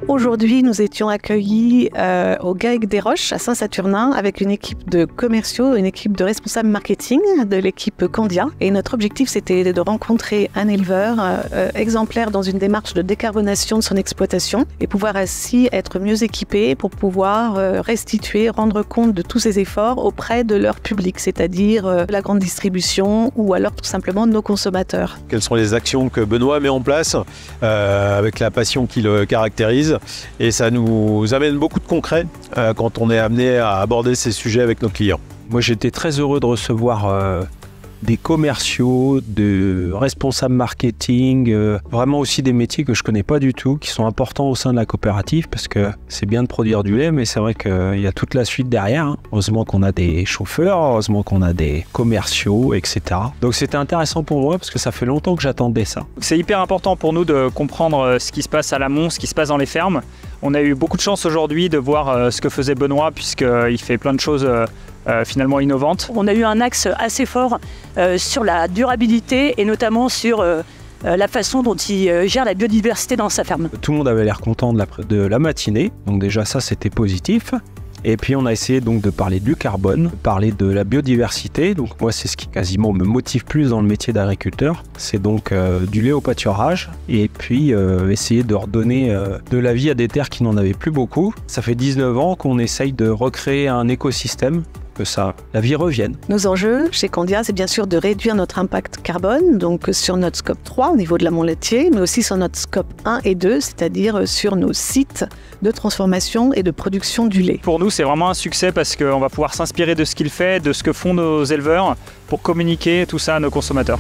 Aujourd'hui, nous étions accueillis au GAEC des Roches à Saint-Saturnin avec une équipe de commerciaux, une équipe de responsables marketing de l'équipe Candia. Et notre objectif, c'était de rencontrer un éleveur exemplaire dans une démarche de décarbonation de son exploitation et pouvoir ainsi être mieux équipé pour pouvoir restituer, rendre compte de tous ces efforts auprès de leur public, c'est-à-dire la grande distribution ou alors tout simplement nos consommateurs. Quelles sont les actions que Benoît met en place avec la passion qui le caractérise? Et ça nous amène beaucoup de concret quand on est amené à aborder ces sujets avec nos clients. Moi, j'étais très heureux de recevoir des commerciaux, de responsables marketing, vraiment aussi des métiers que je connais pas du tout, qui sont importants au sein de la coopérative, parce que c'est bien de produire du lait, mais c'est vrai qu'il y a toute la suite derrière. Hein. Heureusement qu'on a des chauffeurs, heureusement qu'on a des commerciaux, etc. Donc c'était intéressant pour moi, parce que ça fait longtemps que j'attendais ça. C'est hyper important pour nous de comprendre ce qui se passe à l'amont, ce qui se passe dans les fermes. On a eu beaucoup de chance aujourd'hui de voir ce que faisait Benoît, puisqu'il fait plein de choses finalement innovantes. On a eu un axe assez fort sur la durabilité et notamment sur la façon dont il gère la biodiversité dans sa ferme. Tout le monde avait l'air content de la matinée, donc déjà ça c'était positif. Et puis on a essayé donc de parler du carbone, parler de la biodiversité. Donc moi c'est ce qui quasiment me motive plus dans le métier d'agriculteur. C'est donc du lait au pâturage et puis essayer de redonner de la vie à des terres qui n'en avaient plus beaucoup. Ça fait 19 ans qu'on essaye de recréer un écosystème, que la vie revienne. Nos enjeux chez Candia, c'est bien sûr de réduire notre impact carbone, donc sur notre scope 3 au niveau de l'amont laitier, mais aussi sur notre scope 1 et 2, c'est-à-dire sur nos sites de transformation et de production du lait. Pour nous, c'est vraiment un succès parce qu'on va pouvoir s'inspirer de ce qu'il fait, de ce que font nos éleveurs pour communiquer tout ça à nos consommateurs.